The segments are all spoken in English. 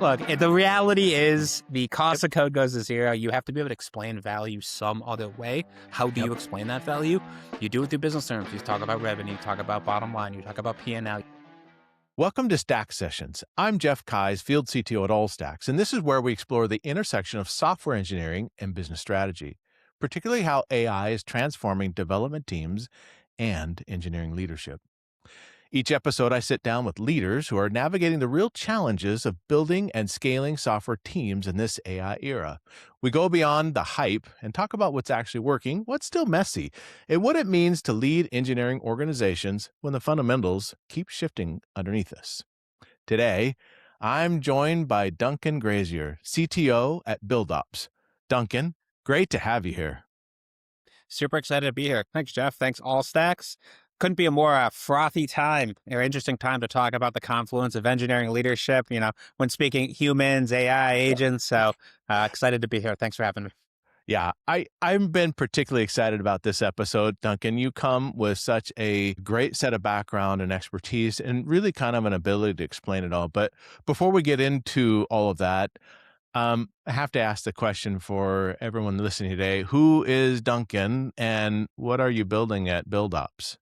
Look, the reality is the cost of code goes to zero. You have to be able to explain value some other way. How do you explain that value? You do it through business terms. You talk about revenue, you talk about bottom line, you talk about P&L. Welcome to Stack Sessions. I'm Jeff Keyes, Field CTO at AllStacks, and this is where we explore the intersection of software engineering and business strategy, particularly how AI is transforming development teams and engineering leadership. Each episode, I sit down with leaders who are navigating the real challenges of building and scaling software teams in this AI era. We go beyond the hype and talk about what's actually working, what's still messy, and what it means to lead engineering organizations when the fundamentals keep shifting underneath us. Today, I'm joined by Duncan Grazier, CTO at BuildOps. Duncan, great to have you here. Super excited to be here. Thanks, Jeff. Thanks, AllStacks. Couldn't be a more frothy time or interesting time to talk about the confluence of engineering leadership, when speaking humans, AI, agents. So excited to be here. Thanks for having me. Yeah, I've been particularly excited about this episode, Duncan. You come with such a great set of background and expertise and really kind of an ability to explain it all. But before we get into all of that, I have to ask the question for everyone listening today. Who is Duncan and what are you building at BuildOps?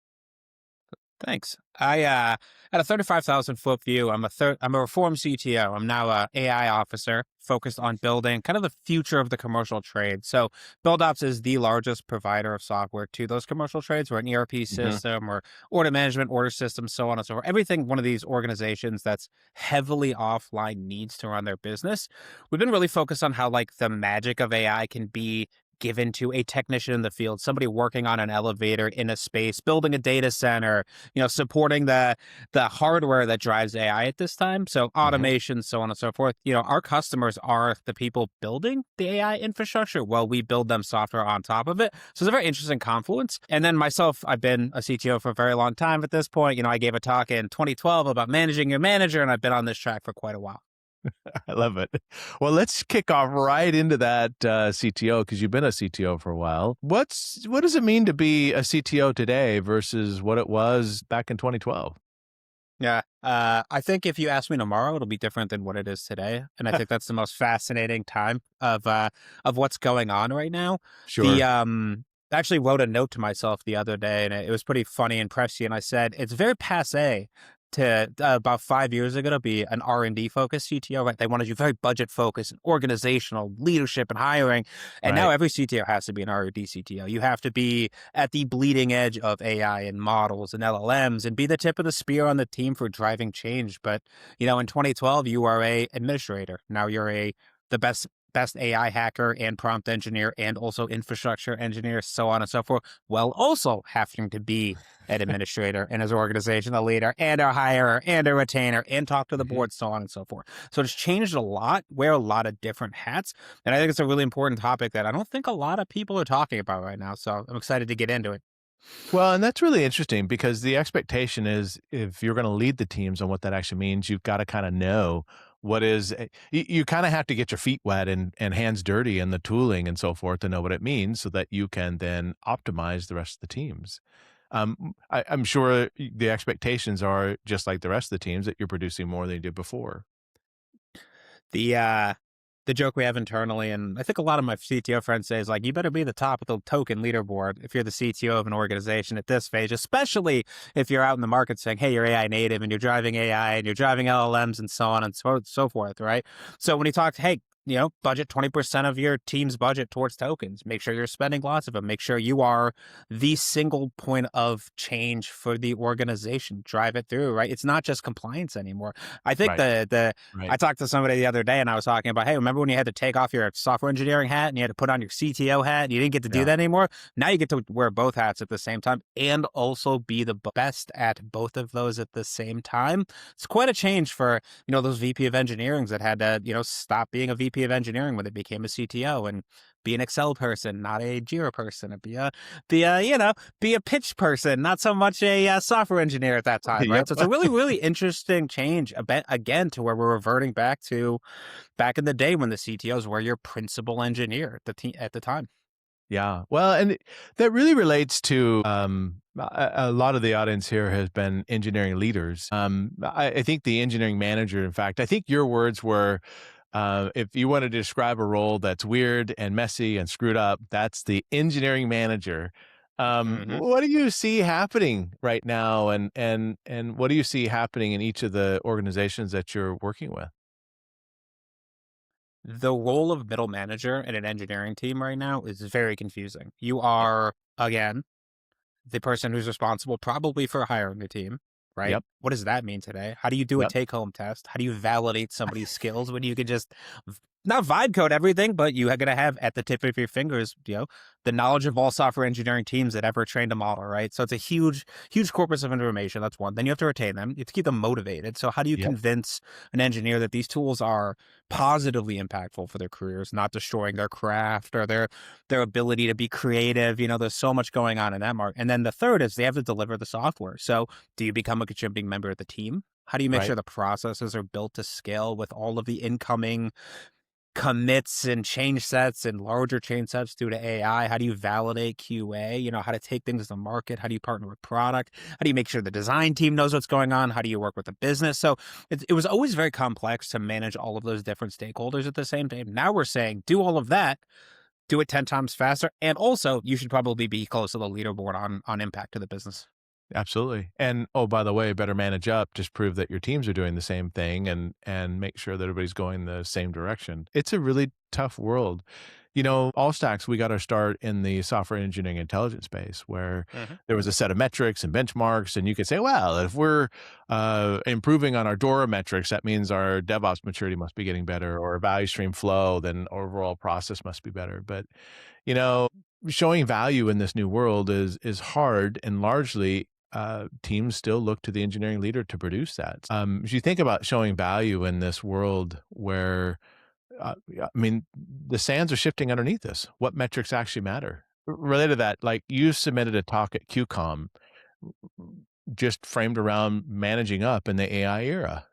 Thanks. I at a 35,000-foot view, I'm a reformed CTO. I'm now a AI officer focused on building kind of the future of the commercial trade. So BuildOps is the largest provider of software to those commercial trades. We're an ERP system or order management, order system, so on and so forth. Everything one of these organizations that's heavily offline needs to run their business. We've been really focused on how the magic of AI can be given to a technician in the field, somebody working on an elevator in a space, building a data center, supporting the hardware that drives AI at this time. So automation, so on and so forth. Our customers are the people building the AI infrastructure while we build them software on top of it. So it's a very interesting confluence. And then myself, I've been a CTO for a very long time at this point. I gave a talk in 2012 about managing your manager, and I've been on this track for quite a while. I love it. Well, let's kick off right into that CTO, because you've been a CTO for a while. What does it mean to be a CTO today versus what it was back in 2012? Yeah. I think if you ask me tomorrow, it'll be different than what it is today. And I think that's the most fascinating time of what's going on right now. Sure. I actually wrote a note to myself the other day, and it was pretty funny and prescient. I said, it's very passé to about 5 years ago to be an R&D focused CTO, right? They wanted you very budget focused and organizational leadership and hiring. And now every CTO has to be an R&D CTO. You have to be at the bleeding edge of AI and models and LLMs and be the tip of the spear on the team for driving change. But, in 2012, you are a administrator. Now you're the best AI hacker and prompt engineer and also infrastructure engineer, so on and so forth, while also having to be an administrator and as an organization, a leader and a hirer and a retainer and talk to the board, so on and so forth. So it's changed a lot, wear a lot of different hats. And I think it's a really important topic that I don't think a lot of people are talking about right now. So I'm excited to get into it. Well, and that's really interesting because the expectation is if you're going to lead the teams on what that actually means, you've got to kind of know what is, you kind of have to get your feet wet and hands dirty and the tooling and so forth to know what it means so that you can then optimize the rest of the teams. I'm sure the expectations are just like the rest of the teams that you're producing more than you did before. The joke we have internally, and I think a lot of my CTO friends say, is you better be the top of the token leaderboard if you're the CTO of an organization at this phase, especially if you're out in the market saying, hey, you're AI native and you're driving AI and you're driving LLMs and so on and so forth, right? So when he talks, hey, budget 20% of your team's budget towards tokens. Make sure you're spending lots of them. Make sure you are the single point of change for the organization. Drive it through, right? It's not just compliance anymore. I think I talked to somebody the other day and I was talking about, hey, remember when you had to take off your software engineering hat and you had to put on your CTO hat and you didn't get to do that anymore? Now you get to wear both hats at the same time and also be the best at both of those at the same time. It's quite a change for, those VP of engineerings that had to, stop being a VP of engineering when they became a CTO and be an Excel person, not a Jira person, and be a pitch person, not so much a software engineer at that time, right? So it's a really, really interesting change again to where we're reverting back to back in the day when the CTOs were your principal engineer at the time. Yeah. Well, and that really relates to a lot of the audience here has been engineering leaders. I think the engineering manager, in fact, I think your words were if you want to describe a role that's weird and messy and screwed up, that's the engineering manager. Hmm. What do you see happening right now, and what do you see happening in each of the organizations that you're working with? The role of middle manager in an engineering team right now is very confusing. You Yep. are, again, the person who's responsible probably for hiring the team, right? Yep. What does that mean today? How do you do a Yep. take home test? How do you validate somebody's skills when you could just not vibe code everything, but you are going to have at the tip of your fingers, the knowledge of all software engineering teams that ever trained a model, right? So it's a huge, huge corpus of information. That's one. Then you have to retain them. You have to keep them motivated. So how do you Yep. convince an engineer that these tools are positively impactful for their careers, not destroying their craft or their ability to be creative? There's so much going on in that mark. And then the third is they have to deliver the software. So do you become a contributing member of the team? How do you make Right. sure the processes are built to scale with all of the incoming commits and change sets and larger change sets due to AI? How do you validate QA? How to take things to market? How do you partner with product? How do you make sure the design team knows what's going on? How do you work with the business? So it was always very complex to manage all of those different stakeholders at the same time. Now we're saying do all of that, do it 10 times faster. And also you should probably be close to the leaderboard on impact to the business. Absolutely. And oh, by the way, better manage up, just prove that your teams are doing the same thing and make sure that everybody's going the same direction. It's a really tough world. All stacks, we got our start in the software engineering intelligence space where Hmm. there was a set of metrics and benchmarks, and you could say, well, if we're improving on our DORA metrics, that means our DevOps maturity must be getting better, or value stream flow, then overall process must be better. But you know, showing value in this new world is hard, and largely teams still look to the engineering leader to produce that. As you think about showing value in this world where, yeah, I mean, the sands are shifting underneath us. What metrics actually matter? Related to that, like you submitted a talk at QCOM, just framed around managing up in the AI era.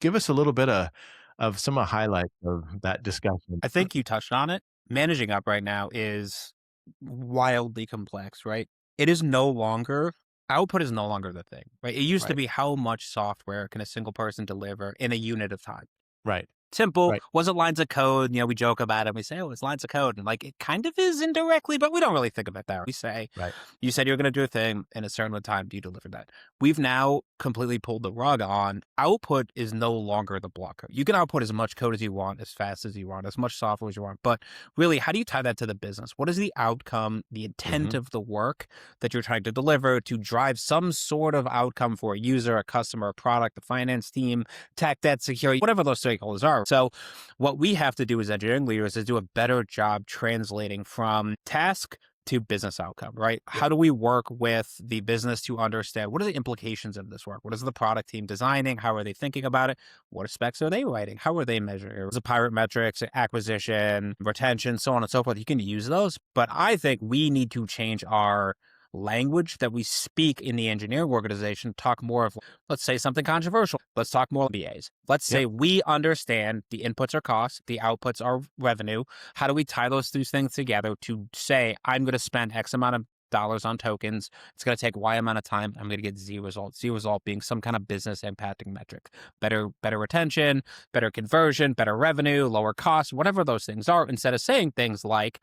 Give us a little bit of some highlights of that discussion. I think you touched on it. Managing up right now is wildly complex, right? It is no longer Output is no longer the thing, right? It used to Right, be how much software can a single person deliver in a unit of time. right, Simple. right, Was it lines of code? We joke about it. We say, oh, it's lines of code. And like, it kind of is indirectly, but we don't really think of it that way. We say, right. you said you're going to do a thing in a certain amount of time. Do you deliver that? We've now completely pulled the rug on output is no longer the block code. You can output as much code as you want, as fast as you want, as much software as you want. But really, how do you tie that to the business? What is the outcome, the intent Mhm. of the work that you're trying to deliver to drive some sort of outcome for a user, a customer, a product, the finance team, tech, debt, security, whatever those stakeholders are? So what we have to do as engineering leaders is do a better job translating from task to business outcome, right? Yep. How do we work with the business to understand what are the implications of this work? What is the product team designing? How are they thinking about it? What specs are they writing? How are they measuring? Is it pirate metrics, acquisition, retention, so on and so forth? You can use those, but I think we need to change our language that we speak in the engineering organization, talk more of, let's say something controversial. Let's talk more BAs. Let's Yep. say we understand the inputs are costs, the outputs are revenue. How do we tie those two things together to say, I'm going to spend X amount of dollars on tokens. It's going to take Y amount of time. I'm going to get Z result. Z result being some kind of business impacting metric. Better retention, better conversion, better revenue, lower costs, whatever those things are, instead of saying things like,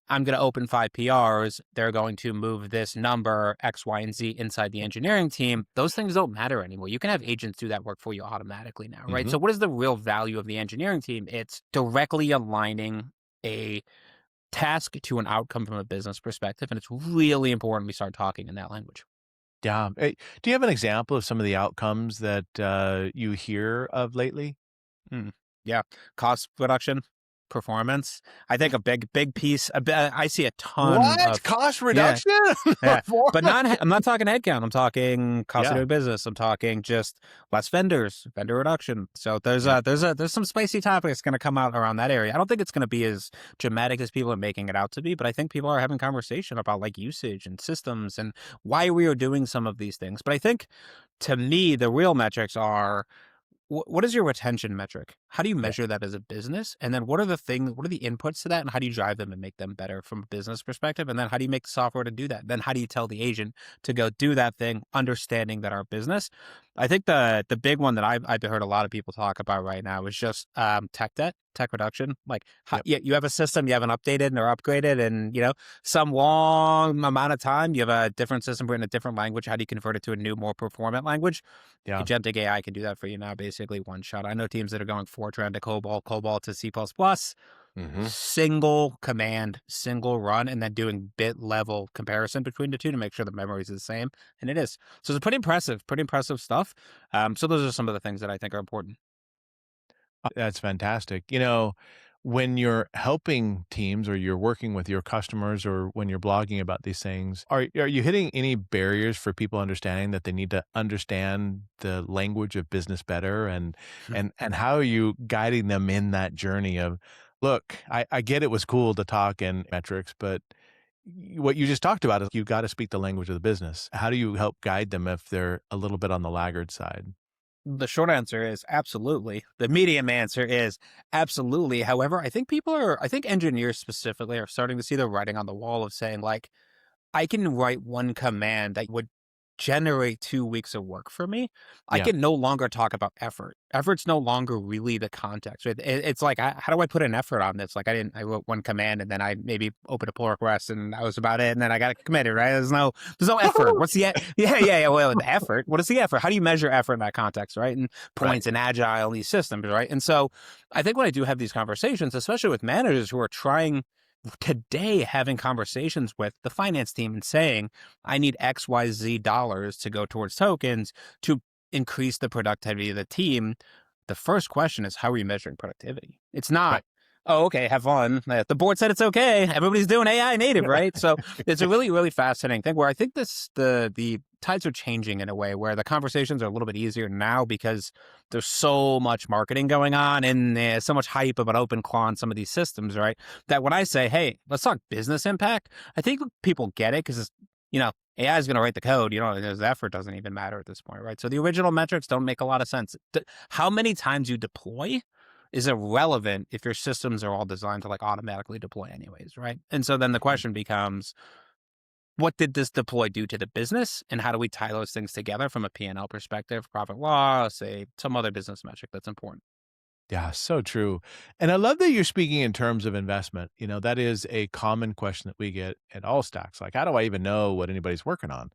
I'm going to open 5 PRs. They're going to move this number X, Y, and Z inside the engineering team. Those things don't matter anymore. You can have agents do that work for you automatically now, right? Mhm. So what is the real value of the engineering team? It's directly aligning a task to an outcome from a business perspective. And it's really important we start talking in that language. Yeah. Do you have an example of some of the outcomes that, you hear of lately? Mm. Yeah. Cost reduction, performance. I think a big piece, I see a ton What? of, Cost yeah. reduction? Yeah, For but I'm not talking headcount. I'm talking cost of Yeah. doing business. I'm talking just less vendors, vendor reduction. So Yep. there's some spicy topics going to come out around that area. I don't think it's going to be as dramatic as people are making it out to be, but I think people are having conversation about like usage and systems and why we are doing some of these things. But I think to me, the real metrics are what is your retention metric? How do you Yeah. measure that as a business? And then what are the things, what are the inputs to that? And how do you drive them and make them better from a business perspective? And then how do you make the software to do that? Then how do you tell the agent to go do that thing, understanding that our business? I think the big one that I've heard a lot of people talk about right now is just tech debt, tech reduction. Like how, Yep. you have a system you haven't updated or upgraded, and some long amount of time you have a different system written in a different language. How do you convert it to a new, more performant language? Yeah. Agentic AI can do that for you now, basically one shot. I know teams that are going Fortran to COBOL, COBOL to C++, Hmm. single command, single run, and then doing bit level comparison between the two to make sure the memory is the same. And it is. So it's pretty impressive stuff. So those are some of the things that I think are important. That's fantastic. When you're helping teams or you're working with your customers or when you're blogging about these things, are you hitting any barriers for people understanding that they need to understand the language of business better and how are you guiding them in that journey of, look, I get it was cool to talk in metrics, but what you just talked about is you've got to speak the language of the business. How do you help guide them if they're a little bit on the laggard side? The short answer is absolutely. The medium answer is absolutely. However, I think engineers specifically are starting to see the writing on the wall of saying, like, I can write one command that would generate 2 weeks of work for me. I Yeah. can no longer talk about effort. Effort's no longer really the context. Right? It's like, how do I put an effort on this? Like, I wrote one command and then I maybe opened a pull request and that was about it. And then I got it committed, right? There's no effort. What's the, yeah. Well, the effort. What is the effort? How do you measure effort in that context, right? And Right. points and agile, these systems, right? And so I think when I do have these conversations, especially with managers who are trying today having conversations with the finance team and saying, I need XYZ dollars to go towards tokens to increase the productivity of the team. The first question is, how are you measuring productivity? It's not, Right. oh, okay, have fun. The board said it's okay. Everybody's doing AI native, right? So it's a really, really fascinating thing where I think the tides are changing in a way where the conversations are a little bit easier now because there's so much marketing going on and there's so much hype about OpenClaw and some of these systems, right? That when I say, hey, let's talk business impact, I think people get it because AI is going to write the code. His effort doesn't even matter at this point, right? So the original metrics don't make a lot of sense. How many times you deploy is irrelevant if your systems are all designed to like automatically deploy anyways, right? And so then the question becomes, what did this deploy do to the business? And how do we tie those things together from a P&L perspective, profit loss, say some other business metric that's important? Yeah, so true. And I love that you're speaking in terms of investment. That is a common question that we get at all stacks. Like, how do I even know what anybody's working on?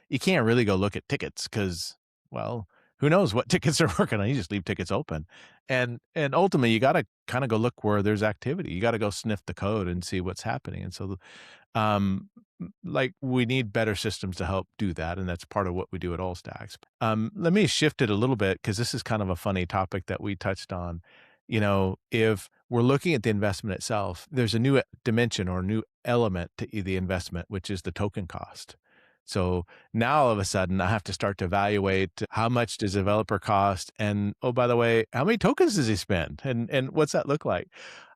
You can't really go look at tickets because, well, who knows what tickets they're working on? You just leave tickets open. And ultimately you gotta kind of go look where there's activity. You got to go sniff the code and see what's happening. And so um, like we need better systems to help do that, and that's part of what we do at All Stacks. Let me shift it a little bit because this is kind of a funny topic that we touched on. If we're looking at the investment itself, there's a new dimension or new element to the investment, which is the token cost. So now all of a sudden I have to start to evaluate how much does a developer cost, and oh, by the way, how many tokens does he spend, and what's that look like?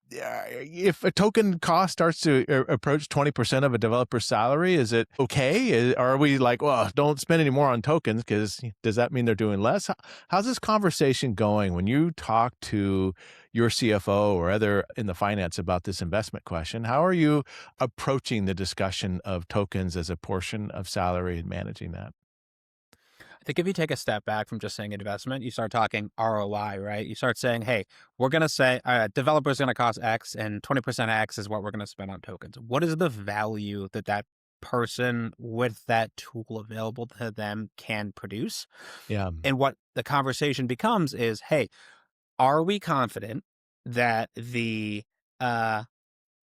If a token cost starts to approach 20% of a developer's salary, is it okay? Are we like, well, don't spend any more on tokens because does that mean they're doing less? How's this conversation going when you talk to your CFO or other in the finance about this investment question? How are you approaching the discussion of tokens as a portion of salary and managing that? I think if you take a step back from just saying investment, you start talking ROI, right? You start saying, hey, we're going to say developers going to cost X and 20% X is what we're going to spend on tokens. What is the value that that person with that tool available to them can produce? Yeah. And what the conversation becomes is, hey, are we confident that the uh,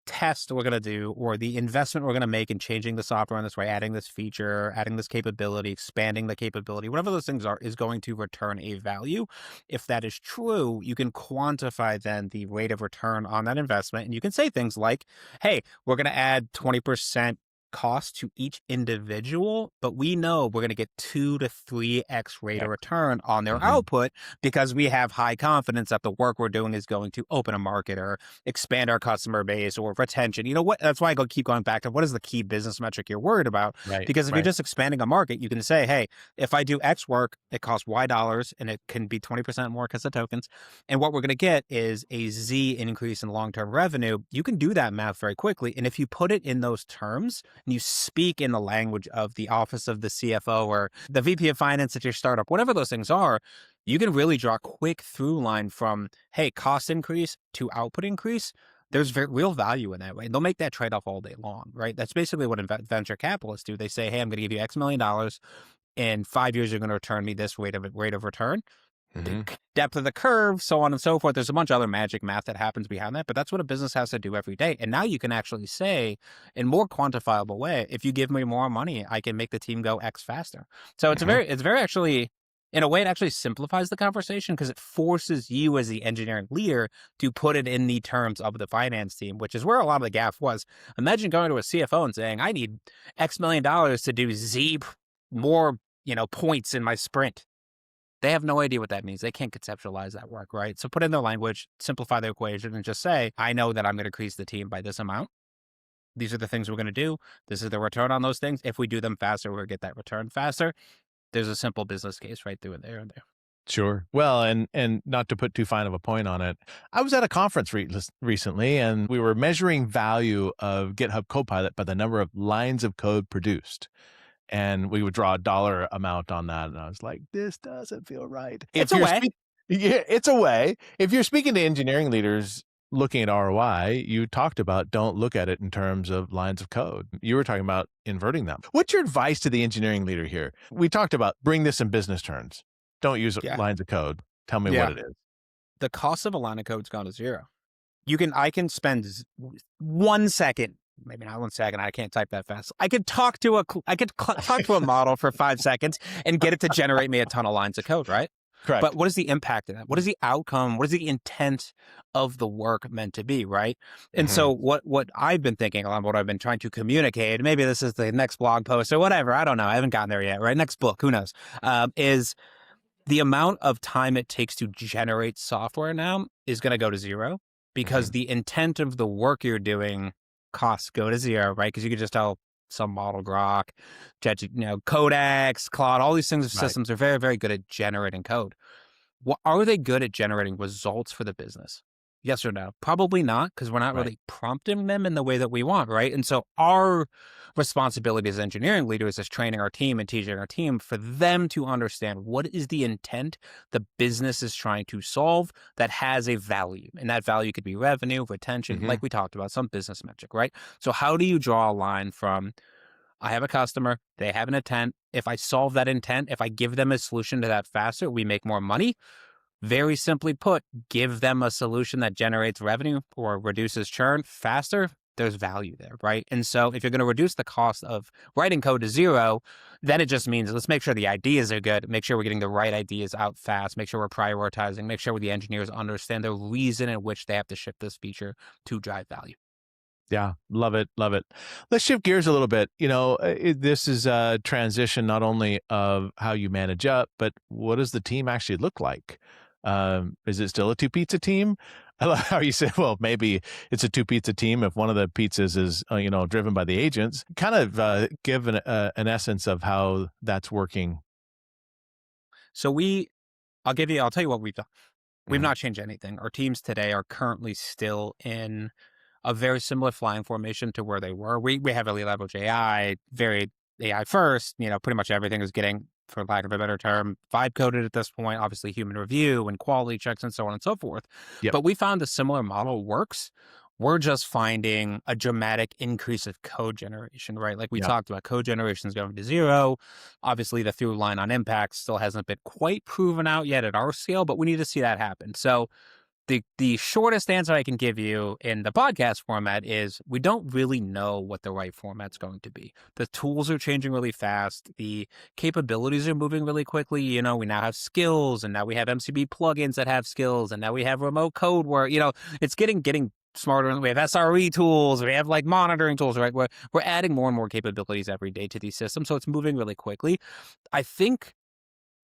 test we're going to do or the investment we're going to make in changing the software in this way, adding this feature, adding this capability, expanding the capability, whatever those things are, is going to return a value? If that is true, you can quantify then the rate of return on that investment. And you can say things like, hey, we're going to add 20% cost to each individual, but we know we're going to get 2 to 3x rate of X. return on their Mhm. output because we have high confidence that the work we're doing is going to open a market or expand our customer base or retention. You know what? That's why keep going back to what is the key business metric you're worried about? Right, Because if you're right. just expanding a market, you can say, hey, if I do X work, it costs Y dollars and it can be 20% more because of tokens. And what we're going to get is a Z increase in long-term revenue. You can do that math very quickly. And if you put it in those terms and you speak in the language of the office of the CFO or the VP of finance at your startup, whatever those things are, you can really draw a quick through line from, hey, cost increase to output increase. There's real value in that way. They'll make that trade-off all day long, right? That's basically what venture capitalists do. They say, hey, I'm going to give you X million dollars. In 5 years, you're going to return me this rate of return. The Mhm. depth of the curve, so on and so forth. There's a bunch of other magic math that happens behind that, but that's what a business has to do every day. And now you can actually say in more quantifiable way, if you give me more money, I can make the team go X faster. So Mhm. it's very actually, in a way, it actually simplifies the conversation because it forces you as the engineering leader to put it in the terms of the finance team, which is where a lot of the gap was. Imagine going to a CFO and saying, I need X million dollars to do Z more, points in my sprint. They have no idea what that means. They can't conceptualize that work, right? So put in their language, simplify the equation, and just say, I know that I'm going to increase the team by this amount. These are the things we're going to do. This is the return on those things. If we do them faster, we'll get that return faster. There's a simple business case right through there and there. Sure. Well, and not to put too fine of a point on it, I was at a conference recently, and we were measuring value of GitHub Copilot by the number of lines of code produced. And we would draw a dollar amount on that, and I was like, "This doesn't feel right." It's If a you're way. speak Yeah, it's a way. If you're speaking to engineering leaders looking at ROI, you talked about don't look at it in terms of lines of code. You were talking about inverting them. What's your advice to the engineering leader here? We talked about bring this in business terms. Don't use Yeah. lines of code. Tell me what Yeah. it is. The cost of a line of code's gone to zero. I can spend 1 second, maybe not 1 second. I can't type that fast. I could talk to talk to a model for 5 seconds and get it to generate me a ton of lines of code, right? But Correct. what is the impact of that? What is the outcome? What is the intent of the work meant to be, right? And Mhm. so what I've been thinking along, what I've been trying to communicate, maybe this is the next blog post or whatever, I don't know. I haven't gotten there yet, right? Next book, who knows? Is the amount of time it takes to generate software now is going to go to zero because Mhm. the intent of the work you're doing costs go to zero, right? Because you could just tell some model Grok, Codex, Claude, all these things of Right. systems are very, very good at generating code. What are they good at generating results for the business? Yes or no? Probably not, because we're not Right. really prompting them in the way that we want, right? And so our responsibility as engineering leaders is training our team and teaching our team for them to understand what is the intent the business is trying to solve that has a value. And that value could be revenue, retention, Mhm. like we talked about, some business metric, right? So how do you draw a line from I have a customer, they have an intent. If I solve that intent, if I give them a solution to that faster, we make more money. Very simply put, give them a solution that generates revenue or reduces churn faster. There's value there, right? And so if you're going to reduce the cost of writing code to zero, then it just means let's make sure the ideas are good, make sure we're getting the right ideas out fast, make sure we're prioritizing, make sure the engineers understand the reason in which they have to ship this feature to drive value. Yeah, love it, love it. Let's shift gears a little bit. This is a transition not only of how you manage up, but what does the team actually look like? Is it still a two pizza team? I love how you say, well, maybe it's a two pizza team if one of the pizzas is, driven by the agents. Kind of give an essence of how that's working. So I'll tell you what we've done. We've Mhm. not changed anything. Our teams today are currently still in a very similar flying formation to where they were. We heavily leverage AI, very AI first. Pretty much everything is getting, for lack of a better term, vibe coded at this point. Obviously, human review and quality checks and so on and so forth. Yep. But we found a similar model works. We're just finding a dramatic increase of code generation, right? Like we Yep. talked about, code generation is going to zero. Obviously, the through line on impact still hasn't been quite proven out yet at our scale, but we need to see that happen. So the shortest answer I can give you in the podcast format is we don't really know what the right format's going to be. The tools are changing really fast. The capabilities are moving really quickly. We now have skills, and now we have MCB plugins that have skills, and now we have remote code where, it's getting smarter. We have SRE tools. We have like monitoring tools, right? We're adding more and more capabilities every day to these systems. So it's moving really quickly. I think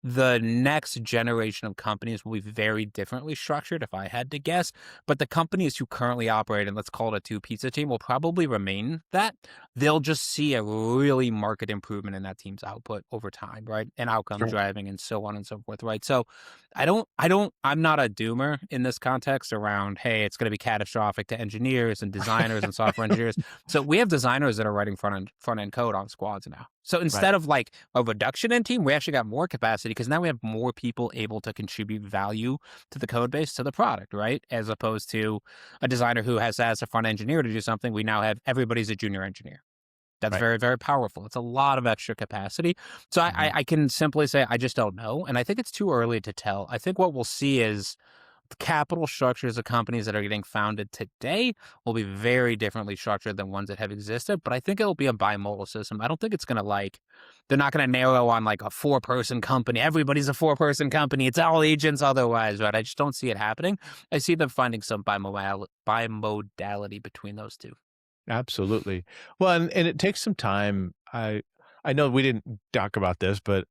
the next generation of companies will be very differently structured, if I had to guess. But the companies who currently operate, and let's call it a two-pizza team, will probably remain that. They'll just see a really marked improvement in that team's output over time, right? And outcomes Sure. driving and so on and so forth, right? So I'm not a doomer in this context around, hey, it's going to be catastrophic to engineers and designers and software engineers. So we have designers that are writing front-end code on squads now. So Right. instead of like a reduction in team, we actually got more capacity because now we have more people able to contribute value to the code base, to the product, right? As opposed to a designer who has to ask a front engineer to do something. We now have everybody's a junior engineer. That's Right. very, very powerful. It's a lot of extra capacity. So Mhm. I can simply say, I just don't know. And I think it's too early to tell. I think what we'll see is the capital structures of companies that are getting founded today will be very differently structured than ones that have existed. But I think it'll be a bimodal system. I don't think it's going to they're not going to narrow on like a 4-person company. Everybody's a 4-person company. It's all agents otherwise, right? I just don't see it happening. I see them finding some bimodality between those two. Absolutely. Well, and it takes some time. I know we didn't talk about this, but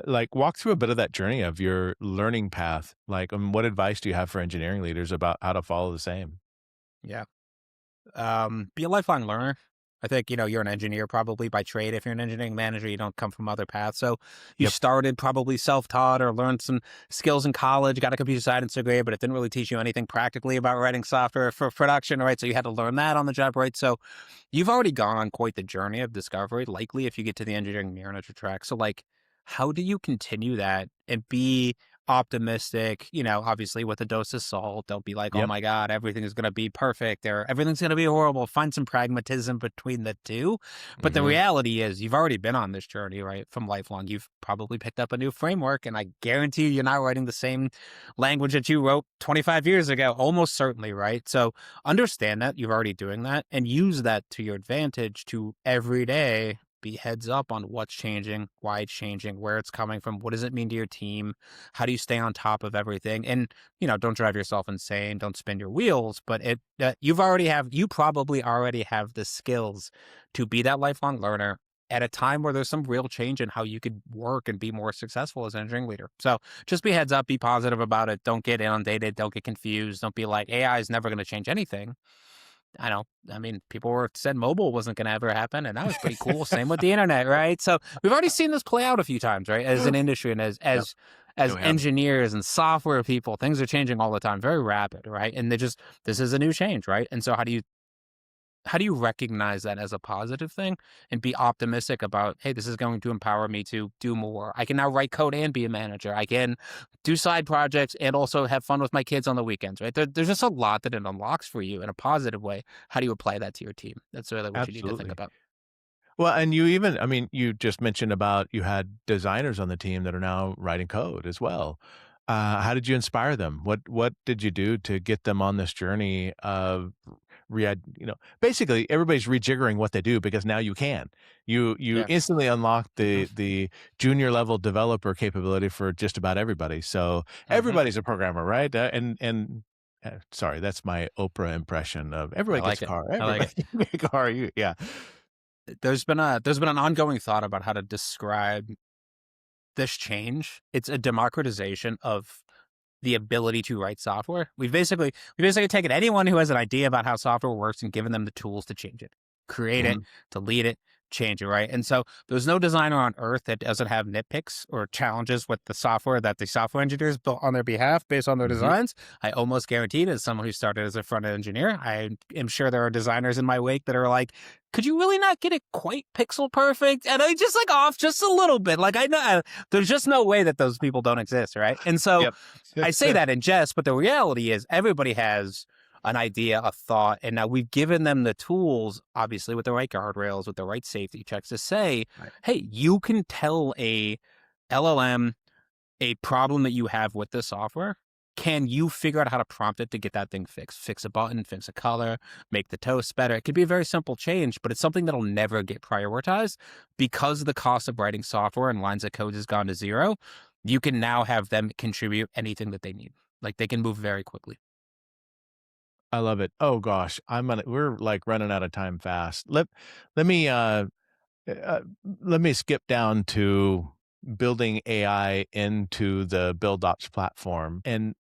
like walk through a bit of that journey of your learning path. Like, what advice do you have for engineering leaders about how to follow the same? Yeah. Be a lifelong learner. I think, you're an engineer probably by trade. If you're an engineering manager, you don't come from other paths. So you Yep. started probably self-taught or learned some skills in college, got a computer science degree, but it didn't really teach you anything practically about writing software for production, right? So you had to learn that on the job, right? So you've already gone on quite the journey of discovery, likely if you get to the engineering manager track. So like, how do you continue that and be optimistic, obviously with a dose of salt? They'll be like, oh Yep. my God, everything is going to be perfect or everything's going to be horrible. Find some pragmatism between the two. But the Hmm. reality is you've already been on this journey, right? From lifelong. You've probably picked up a new framework and I guarantee you're not writing the same language that you wrote 25 years ago, almost certainly, right? So understand that you're already doing that and use that to your advantage to every day be heads up on what's changing, why it's changing, where it's coming from, what does it mean to your team, how do you stay on top of everything? And, don't drive yourself insane, don't spin your wheels, but you probably already have the skills to be that lifelong learner at a time where there's some real change in how you could work and be more successful as an engineering leader. So just be heads up, be positive about it. Don't get inundated. Don't get confused. Don't be like, AI is never going to change anything. I know. I mean, said mobile wasn't going to ever happen, and that was pretty cool. Same with the internet, right? So we've already seen this play out a few times, right? As an industry and as Yep. as Yeah, as we have. engineers and software people, things are changing all the time, very rapid, right? And this is a new change, right? And so how do you recognize that as a positive thing and be optimistic about, hey, this is going to empower me to do more. I can now write code and be a manager. I can do side projects and also have fun with my kids on the weekends, right? There's just a lot that it unlocks for you in a positive way. How do you apply that to your team? That's really what you need to think Absolutely. about. Well, and I mean, you just mentioned about you had designers on the team that are now writing code as well. How did you inspire them? What did you do to get them on this journey of basically everybody's rejiggering what they do because now you can. You Yeah. instantly unlock Hmm. the junior level developer capability for just about everybody. So Hmm. everybody's a programmer, right? Sorry, that's my Oprah impression of I everybody gets like a it. car. I like it. Everybody gets a car. Yeah. There's been an ongoing thought about how to describe this change. It's a democratization of the ability to write software. We basically taken anyone who has an idea about how software works and given them the tools to change it, create it, Mhm. to lead it, change it, right? And so there's no designer on earth that doesn't have nitpicks or challenges with the software that the software engineers built on their behalf based on their Mhm. designs. I almost guaranteed as someone who started as a front end engineer, I am sure there are designers in my wake that are like, could you really not get it quite pixel perfect? And I just like off just a little bit. Like I know there's just no way that those people don't exist, right? And so Yep. I say that in jest, but the reality is everybody has an idea, a thought, and now we've given them the tools, obviously with the right guardrails, with the right safety checks to say, Right. hey, you can tell a LLM a problem that you have with the software. Can you figure out how to prompt it to get that thing fixed? Fix a button, fix a color, make the toast better. It could be a very simple change, but it's something that'll never get prioritized because the cost of writing software and lines of code has gone to zero. You can now have them contribute anything that they need. Like they can move very quickly. I love it. Oh gosh, we're like running out of time fast. Let me uh, let me skip down to building AI into the BuildOps platform. And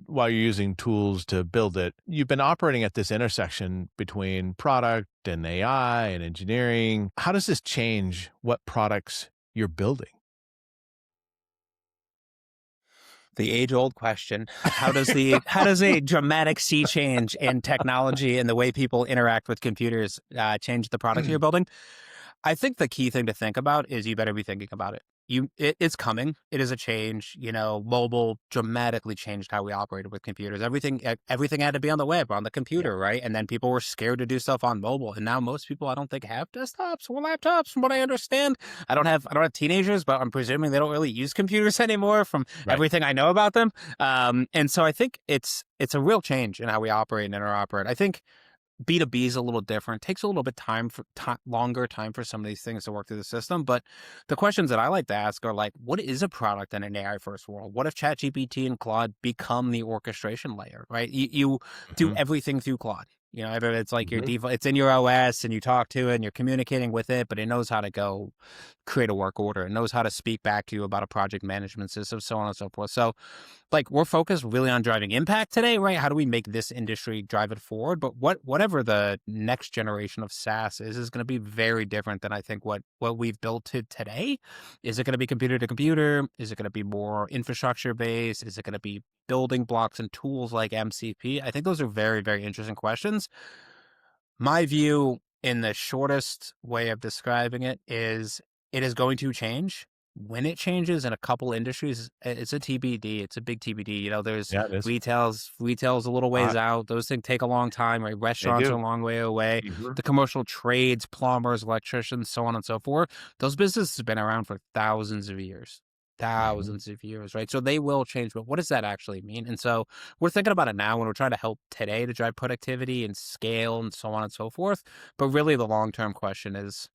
while you're using tools to build it, you've been operating at this intersection between product and AI and engineering. How does this change what products you're building? The age-old question: how does a dramatic sea change in technology and the way people interact with computers change the product you're building? I think the key thing to think about is you better be thinking about it. It's coming. It is a change. Mobile dramatically changed how we operated with computers. Everything had to be on the web, on the Yeah. computer, right? And then people were scared to do stuff on mobile. And now most people, I don't think, have desktops or laptops, from what I understand. I don't have teenagers, but I'm presuming they don't really use computers anymore, from Right. everything I know about them. And so I think it's a real change in how we operate and interoperate. I think B2B is a little different. Takes a little bit longer time for some of these things to work through the system. But the questions that I like to ask are like, what is a product in an AI first world? What if ChatGPT and Claude become the orchestration layer, right? You do Hmm. everything through Claude. It's like your Hmm. default, it's in your OS and you talk to it and you're communicating with it, but it knows how to go create a work order. It knows how to speak back to you about a project management system, so on and so forth. So like, we're focused really on driving impact today, right? How do we make this industry drive it forward? But whatever the next generation of SaaS is going to be very different than I think what we've built to today. Is it going to be computer to computer? Is it going to be more infrastructure based? Is it going to be building blocks and tools like MCP? I think those are very, very interesting questions. My view, in the shortest way of describing it is going to change. When it changes in a couple industries, it's a TBD. It's a big TBD. There's Yeah, it is. retail's a little ways Uh, out. Those things take a long time, right? they Restaurants are do. a long way away. Hmm. The commercial trades, plumbers, electricians, so on and so forth. Those businesses have been around for thousands of years. Hmm. Thousands of years, right? So they will change, but what does that actually mean? And so we're thinking about it now when we're trying to help today to drive productivity and scale and so on and so forth. But really, the long term question is,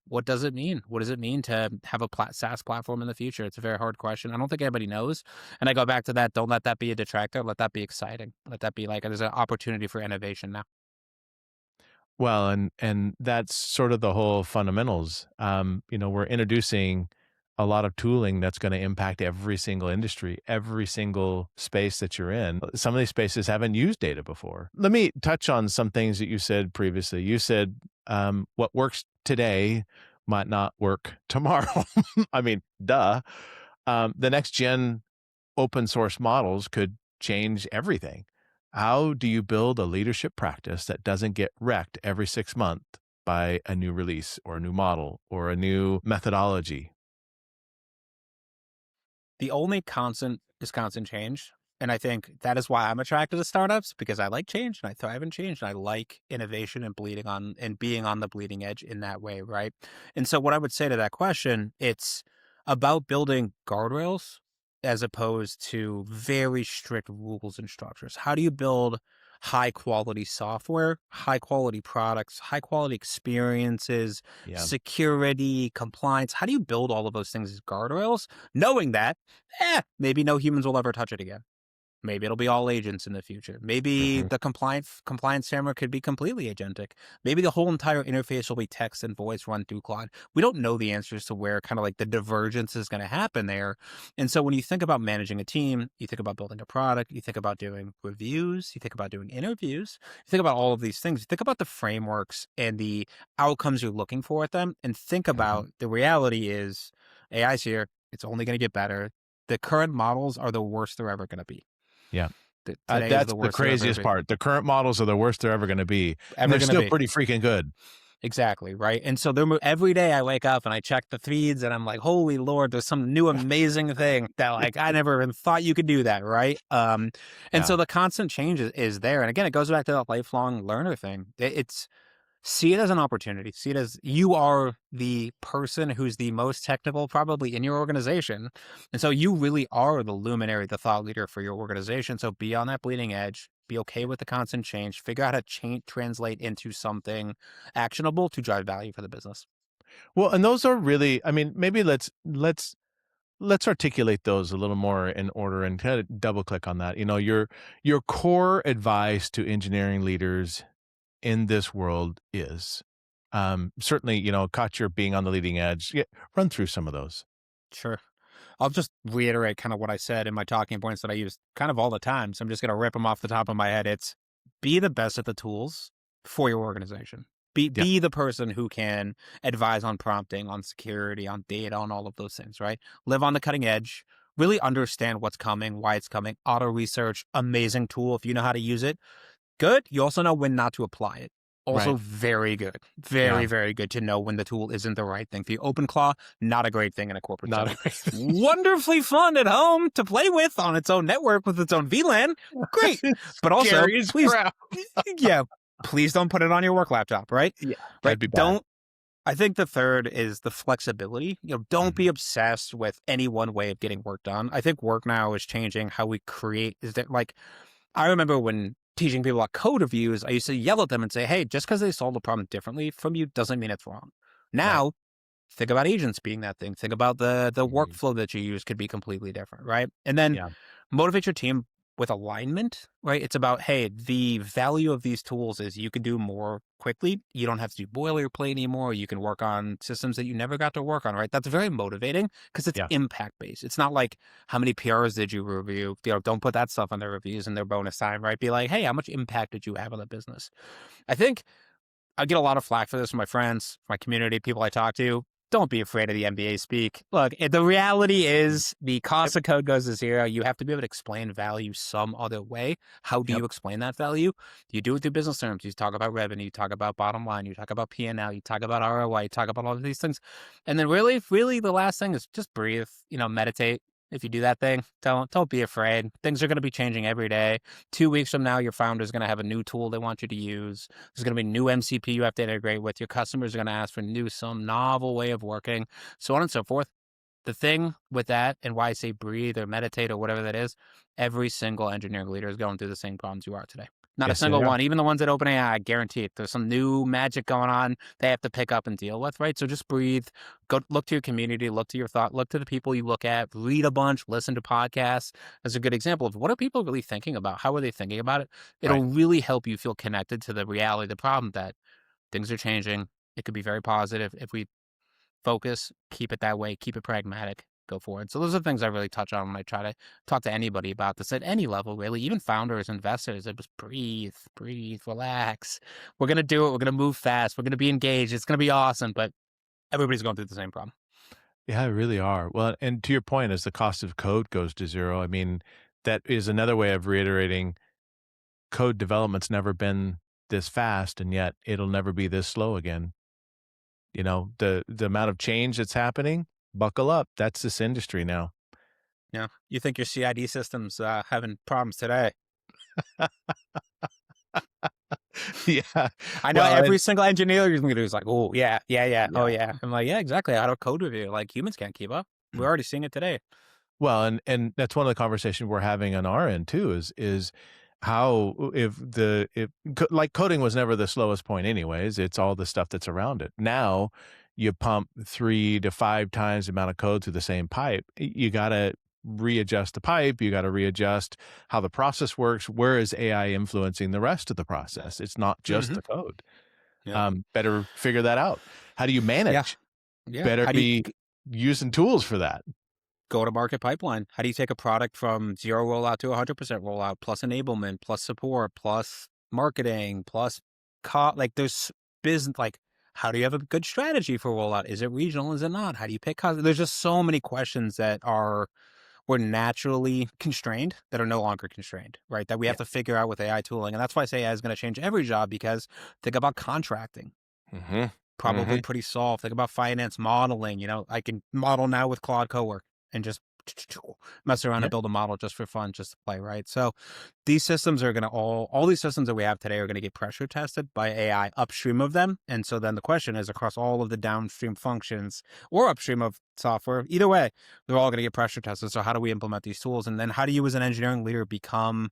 what does it mean? What does it mean to have a SaaS platform in the future? It's a very hard question. I don't think anybody knows. And I go back to that. Don't let that be a detractor. Let that be exciting. Let that be like there's an opportunity for innovation now. Well, and that's sort of the whole fundamentals. We're introducing a lot of tooling that's going to impact every single industry, every single space that you're in. Some of these spaces haven't used data before. Let me touch on some things that you said previously. You said what works today might not work tomorrow. I mean, duh. The next gen open source models could change everything. How do you build a leadership practice that doesn't get wrecked every 6 months by a new release or a new model or a new methodology? The only constant is constant change. And I think that is why I'm attracted to startups, because I like change and I thrive in change and I like innovation and bleeding on and being on the bleeding edge in that way, right? And so what I would say to that question, it's about building guardrails as opposed to very strict rules and structures. How do you build high quality software, high quality products, high quality experiences, Yeah. security, compliance? How do you build all of those things as guardrails, knowing that maybe no humans will ever touch it again? Maybe it'll be all agents in the future. Maybe Hmm. the compliance framework could be completely agentic. Maybe the whole entire interface will be text and voice run through Claude. We don't know the answers to where kind of like the divergence is going to happen there. And so when you think about managing a team, you think about building a product, you think about doing reviews, you think about doing interviews, you think about all of these things. You think about the frameworks and the outcomes you're looking for at them, and think Hmm. about the reality is AI's here. It's only going to get better. The current models are the worst they're ever going to be. Yeah. Today is That's the the worst they're craziest part. The current models are the worst they're ever ever going to gonna still be. pretty freaking good. Exactly, right? And so every day I wake up and I check the feeds and I'm like, holy Lord, there's some new amazing thing that like I never even thought you could do that, right? And Yeah. so the constant change is there. And again, it goes back to that lifelong learner thing. It's see it as an opportunity. See it as you are the person who's the most technical probably in your organization. And so you really are the luminary, the thought leader for your organization. So be on that bleeding edge, be okay with the constant change, figure out how to translate into something actionable to drive value for the business. Well, and those are really, I mean, maybe let's let's articulate those a little more in order and kind of double click on that. Your core advice to engineering leaders in this world is certainly, caught your being on the leading edge. Yeah, run through some of those. Sure. I'll just reiterate kind of what I said in my talking points that I use kind of all the time. So I'm just going to rip them off the top of my head. It's be the best at the tools for your organization. Be Yeah, be the person who can advise on prompting, on security, on data, on all of those things, right? Live on the cutting edge. Really understand what's coming, why it's coming. Auto research, amazing tool if you know how to use it. Good. You also know when not to apply it. Also right. very good. Yeah, Very, very good to know when the tool isn't the right thing for you. OpenClaw, not a great thing in a corporate not setting. Wonderfully fun at home to play with on its own network with its own VLAN. Great. it's But also, scary as please, crap. yeah, please don't put it on your work laptop, right? Yeah, Right. that'd be bad. Don't. I think the third is the flexibility. Don't Mhm. be obsessed with any one way of getting work done. I think work now is changing how we create. Is that like, I remember when teaching people about code reviews, I used to yell at them and say, hey, just because they solved a problem differently from you doesn't mean it's wrong. Right. Now, think about agents being that thing. Think about the Mhm. workflow that you use could be completely different, right? And then Yeah, motivate your team with alignment, right? It's about, hey, the value of these tools is you can do more quickly. You don't have to do boilerplate anymore. You can work on systems that you never got to work on, right? That's very motivating because it's yeah, impact based. It's not like how many PRs did you review? Don't put that stuff on their reviews and their bonus time, right? Be like, hey, how much impact did you have on the business? I think I get a lot of flack for this from my friends, my community, people I talk to. Don't be afraid of the MBA speak. Look, the reality mhm. is the Yep, cost of code goes to zero. You have to be able to explain value some other way. How do yep, you explain that value? You do it through business terms. You talk about revenue, you talk about bottom line, you talk about P&L, you talk about ROI, you talk about all of these things. And then really the last thing is just breathe, meditate. If you do that thing, don't be afraid. Things are going to be changing every day. 2 weeks from now, your founder is going to have a new tool they want you to use. There's going to be new MCP you have to integrate with. Your customers are going to ask for some novel way of working, so on and so forth. The thing with that, and why I say breathe or meditate or whatever that is, every single engineering leader is going through the same problems you are today. Not a yes, they single are. one, even the ones at OpenAI, I guarantee it. There's some new magic going on they have to pick up and deal with, right? So just breathe, go look to your community, look to your thought, look to the people you look at, read a bunch, listen to podcasts as a good example of what are people really thinking about? How are they thinking about it? Right. It'll really help you feel connected to the reality, the problem that things are changing. It could be very positive if we focus, keep it that way, keep it pragmatic, go forward. So those are the things I really touch on when I try to talk to anybody about this at any level, really, even founders, investors. I just breathe, relax. We're gonna do it. We're gonna move fast. We're gonna be engaged. It's gonna be awesome. But everybody's going through the same problem. Yeah, they really are. Well, and to your point, as the cost of code goes to zero, I mean, that is another way of reiterating code development's never been this fast, and yet it'll never be this slow again. The amount of change that's happening, buckle up. That's this industry now. You think your CID system's having problems today? Yeah. I know Well, every and single engineer you're gonna do is like, oh yeah, oh yeah. yeah. I'm like, yeah, exactly. How do code review? Like humans can't keep up. We're already seeing it today. Well, and that's one of the conversations we're having on our end too is how if like coding was never the slowest point anyways, it's all the stuff that's around it. Now you pump 3 to 5 times the amount of code through the same pipe. You gotta readjust the pipe, you gotta readjust how the process works. Where is AI influencing the rest of the process? It's not just Hmm. the code. Yeah, Better figure that out. How do you yeah, manage? yeah. Better How do you be using tools for that. go to market pipeline? How do you take a product from zero rollout to 100% rollout, plus enablement, plus support, plus marketing, plus like there's business, like how do you have a good strategy for rollout? Is it regional? Is it not? How do you pick There's just so many questions that we're naturally constrained that are no longer constrained, right? That we Yeah. have to figure out with AI tooling. And that's why I say AI is going to change every job because think about contracting. Mhm. Probably Mhm. pretty solved. Think about finance modeling. I can model now with Claude Cowork and just mess around Yeah. and build a model just for fun, just to play, right? So these systems are going to all these systems that we have today are going to get pressure tested by AI upstream of them. And so then the question is across all of the downstream functions or upstream of software, either way, they're all going to get pressure tested. So how do we implement these tools? And then how do you as an engineering leader become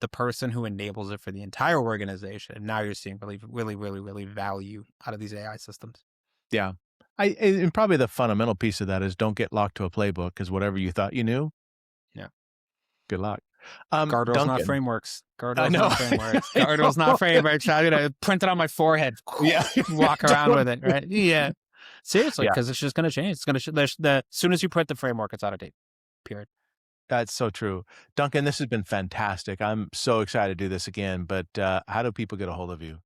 the person who enables it for the entire organization? And now you're seeing really value out of these AI systems. Yeah. And probably the fundamental piece of that is don't get locked to a playbook, because whatever you thought you knew, Yeah. good luck. Guardrails, not Duncan, frameworks. I Guardrails, know. not frameworks. I Guardrails, know. not frameworks. I'm going to print it on my forehead. Yeah. Walk around with it, right? Yeah. Seriously, Yeah. because it's just going to change. It's going to, as soon as you print the framework, it's out of date. Period. That's so true. Duncan, this has been fantastic. I'm so excited to do this again, but how do people get a hold of you?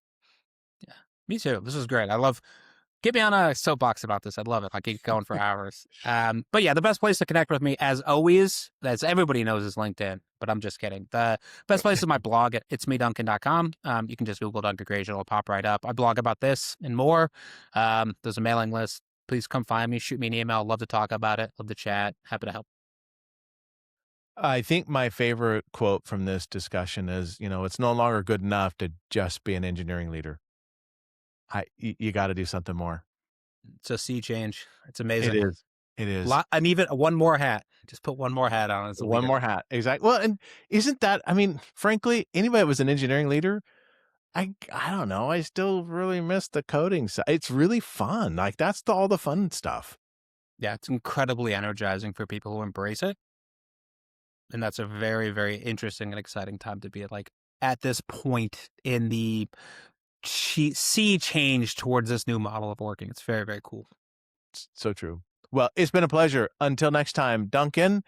Yeah. Me too. This is great. Get me on a soapbox about this. I'd love it. I keep going for hours. But yeah, the best place to connect with me, as always, as everybody knows, is LinkedIn. But I'm just kidding. The best place is my blog at itsmeduncan.com. You can just Google Duncan Grazier. It'll pop right up. I blog about this and more. There's a mailing list. Please come find me. Shoot me an email. Love to talk about it. Love to chat. Happy to help. I think my favorite quote from this discussion is, it's no longer good enough to just be an engineering leader. You got to do something more. It's a sea change. It's amazing. It is. And even one more hat. Just put one more hat on as a One leader. more hat. Exactly. Well, and isn't that, frankly, anybody that was an engineering leader, I don't know. I still really miss the coding side. It's really fun. Like that's all the fun stuff. Yeah, it's incredibly energizing for people who embrace it. And that's a very, very interesting and exciting time to be at this point in the sea change towards this new model of working. It's very, very cool. It's so true. Well, it's been a pleasure. Until next time, Duncan,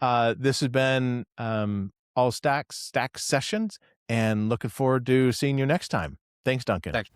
this has been all Stack Sessions, and looking forward to seeing you next time. Thanks, Duncan. Thanks.